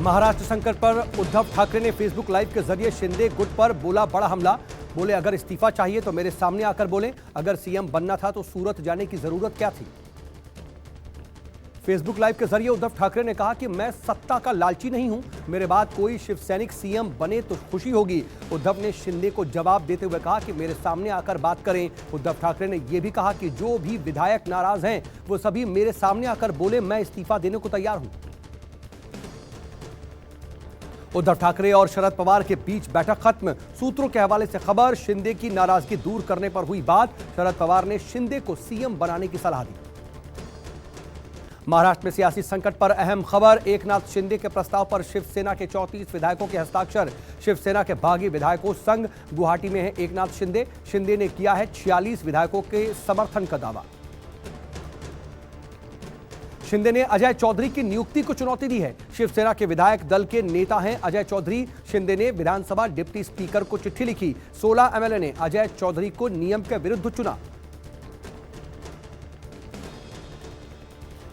महाराष्ट्र संकट पर उद्धव ठाकरे ने फेसबुक लाइव के जरिए शिंदे गुट पर बोला बड़ा हमला। बोले अगर इस्तीफा चाहिए तो मेरे सामने आकर बोले, अगर सीएम बनना था तो सूरत जाने की जरूरत क्या थी। फेसबुक लाइव के जरिए उद्धव ठाकरे ने कहा कि मैं सत्ता का लालची नहीं हूं, मेरे बाद कोई शिवसैनिक सीएम बने तो खुशी होगी। उद्धव ने शिंदे को जवाब देते हुए कहा कि मेरे सामने आकर बात करें। उद्धव ठाकरे ने यह भी कहा कि जो भी विधायक नाराज हैं वो सभी मेरे सामने आकर बोले, मैं इस्तीफा देने को तैयार हूं। उद्धव ठाकरे और शरद पवार के बीच बैठक खत्म। सूत्रों के हवाले से खबर, शिंदे की नाराजगी दूर करने पर हुई बात। शरद पवार ने शिंदे को सीएम बनाने की सलाह दी। महाराष्ट्र में सियासी संकट पर अहम खबर, एकनाथ शिंदे के प्रस्ताव पर शिवसेना के 34 विधायकों के हस्ताक्षर। शिवसेना के बागी विधायकों संघ गुवाहाटी में है एकनाथ शिंदे। शिंदे ने किया है 46 विधायकों के समर्थन का दावा। शिंदे ने अजय चौधरी की नियुक्ति को चुनौती दी है। शिवसेना के विधायक दल के नेता हैं अजय चौधरी। शिंदे ने विधानसभा डिप्टी स्पीकर को चिट्ठी लिखी। 16 एमएलए ने अजय चौधरी को नियम के विरुद्ध चुना।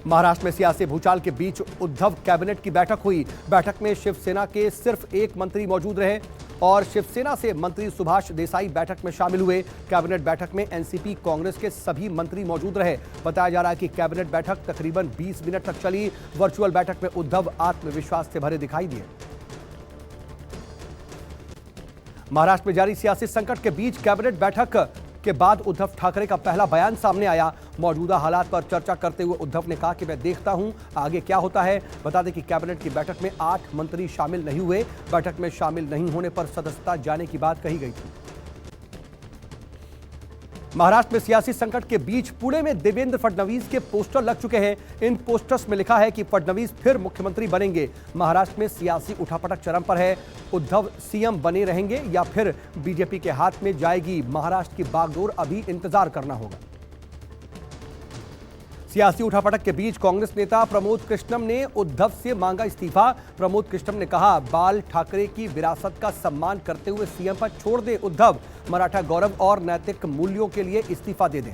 महाराष्ट्र में सियासी भूचाल के बीच उद्धव कैबिनेट की बैठक हुई। बैठक में शिवसेना के सिर्फ एक मंत्री मौजूद रहे और शिवसेना से मंत्री सुभाष देसाई बैठक में शामिल हुए। कैबिनेट बैठक में एनसीपी कांग्रेस के सभी मंत्री मौजूद रहे। बताया जा रहा है कि कैबिनेट बैठक तकरीबन 20 मिनट तक चली। वर्चुअल बैठक में उद्धव आत्मविश्वास से भरे दिखाई दिए। महाराष्ट्र में जारी सियासी संकट के बीच कैबिनेट बैठक के बाद उद्धव ठाकरे का पहला बयान सामने आया। मौजूदा हालात पर चर्चा करते हुए उद्धव ने कहा कि मैं देखता हूं आगे क्या होता है। बता दें कि कैबिनेट की बैठक में 8 मंत्री शामिल नहीं हुए। बैठक में शामिल नहीं होने पर सदस्यता जाने की बात कही गई थी। महाराष्ट्र में सियासी संकट के बीच पुणे में देवेंद्र फडणवीस के पोस्टर लग चुके हैं। इन पोस्टर्स में लिखा है कि फडणवीस फिर मुख्यमंत्री बनेंगे। महाराष्ट्र में सियासी उठापटक चरम पर है। उद्धव सीएम बने रहेंगे या फिर बीजेपी के हाथ में जाएगी महाराष्ट्र की बागडोर, अभी इंतजार करना होगा। सियासी उठापटक के बीच कांग्रेस नेता प्रमोद कृष्णम ने उद्धव से मांगा इस्तीफा। प्रमोद कृष्णम ने कहा, बाल ठाकरे की विरासत का सम्मान करते हुए सीएम पद छोड़ दे उद्धव, मराठा गौरव और नैतिक मूल्यों के लिए इस्तीफा दे दें।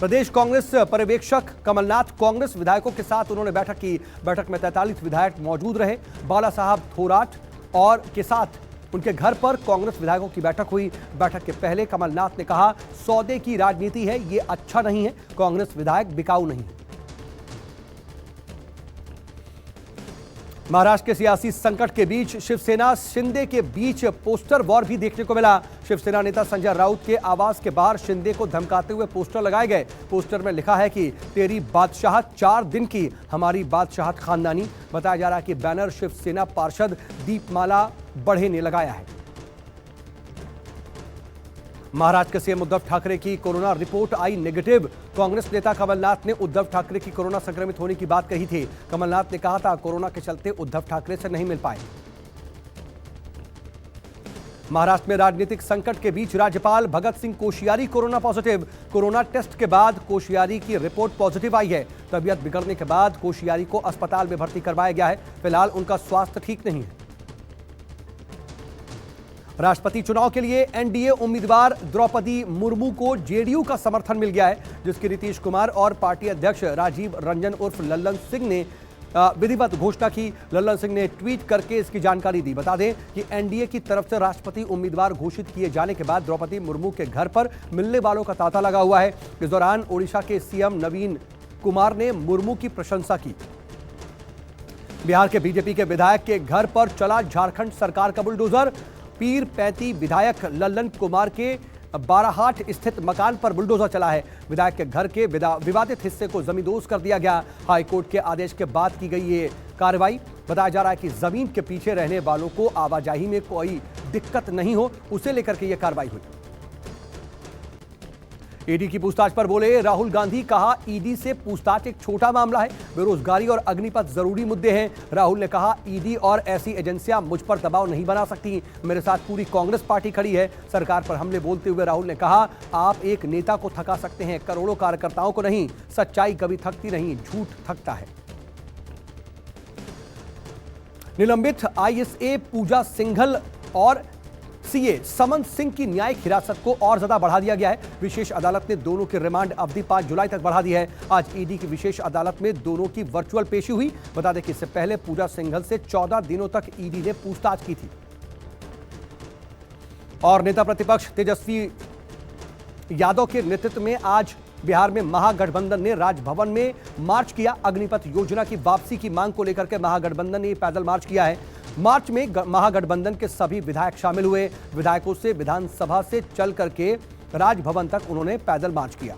प्रदेश कांग्रेस पर्यवेक्षक कमलनाथ कांग्रेस विधायकों के साथ उन्होंने बैठक की। बैठक में 43 विधायक मौजूद रहे। बाला साहब थोराट और के साथ उनके घर पर कांग्रेस विधायकों की बैठक हुई। बैठक के पहले कमलनाथ ने कहा, सौदे की राजनीति है, ये अच्छा नहीं है। कांग्रेस विधायक बिकाऊ नहीं है। महाराष्ट्र के सियासी संकट के बीच शिवसेना शिंदे के बीच पोस्टर वॉर भी देखने को मिला। शिवसेना नेता संजय राउत के आवास के बाहर शिंदे को धमकाते हुए पोस्टर लगाए गए। पोस्टर में लिखा है कि तेरी बादशाहत 4 दिन की, हमारी बादशाहत खानदानी। बताया जा रहा है कि बैनर शिवसेना पार्षद दीपमाला बढ़े ने लगाया है। महाराष्ट्र के सीएम उद्धव ठाकरे की कोरोना रिपोर्ट आई नेगेटिव। कांग्रेस नेता कमलनाथ ने उद्धव ठाकरे की कोरोना संक्रमित होने की बात कही थी। कमलनाथ ने कहा था, कोरोना के चलते उद्धव ठाकरे से नहीं मिल पाए। महाराष्ट्र में राजनीतिक संकट के बीच राज्यपाल Bhagat Singh Koshyari corona positive. Corona test के बाद कोश्यारी की रिपोर्ट पॉजिटिव आई है। तबीयत बिगड़ने के बाद कोश्यारी को अस्पताल में भर्ती करवाया गया है। फिलहाल उनका स्वास्थ्य ठीक नहीं है। राष्ट्रपति चुनाव के लिए एनडीए उम्मीदवार द्रौपदी मुर्मू को जेडीयू का समर्थन मिल गया है, जिसकी नीतीश कुमार और पार्टी अध्यक्ष राजीव रंजन उर्फ लल्लन सिंह ने विधिवत घोषणा की। लल्लन सिंह ने ट्वीट करके इसकी जानकारी दी। बता दें कि एनडीए की तरफ से राष्ट्रपति उम्मीदवार घोषित किए जाने के बाद द्रौपदी मुर्मू के घर पर मिलने वालों का तांता लगा हुआ है। इस दौरान ओडिशा के सीएम नवीन कुमार ने मुर्मू की प्रशंसा की। बिहार के बीजेपी के विधायक के घर पर चला झारखंड सरकार का बुलडोजर। पीर पैंती विधायक लल्लन कुमार के बाराहाट स्थित मकान पर बुलडोजर चला है। विधायक के घर के विवादित हिस्से को जमींदोज कर दिया गया। हाईकोर्ट के आदेश के बाद की गई ये कार्रवाई। बताया जा रहा है कि जमीन के पीछे रहने वालों को आवाजाही में कोई दिक्कत नहीं हो, उसे लेकर के यह कार्रवाई हुई। ईडी की पूछताछ पर बोले राहुल गांधी, कहा ईडी से पूछताछ एक छोटा मामला है, बेरोजगारी और अग्निपथ जरूरी मुद्दे हैं। राहुल ने कहा, ईडी और ऐसी एजेंसियां मुझ पर दबाव नहीं बना सकती, मेरे साथ पूरी कांग्रेस पार्टी खड़ी है। सरकार पर हमले बोलते हुए राहुल ने कहा, आप एक नेता को थका सकते हैं, करोड़ों कार्यकर्ताओं को नहीं। सच्चाई कभी थकती नहीं, झूठ थकता है। निलंबित आईएसए पूजा सिंघल और सीए समन सिंह की न्यायिक हिरासत को और ज्यादा बढ़ा दिया गया है। विशेष अदालत ने दोनों की रिमांड अवधि 5 जुलाई तक बढ़ा दी है। आज ईडी की विशेष अदालत में दोनों की वर्चुअल पेशी हुई। बता दें कि इससे पहले पूजा सिंघल से 14 दिनों तक ईडी ने पूछताछ की थी। और नेता प्रतिपक्ष तेजस्वी यादव के नेतृत्व में आज बिहार में महागठबंधन ने राजभवन में मार्च किया। अग्निपथ योजना की वापसी की मांग को लेकर के महागठबंधन ने पैदल मार्च किया है। मार्च में महागठबंधन के सभी विधायक शामिल हुए। विधायकों से विधानसभा से चल करके राजभवन तक उन्होंने पैदल मार्च किया।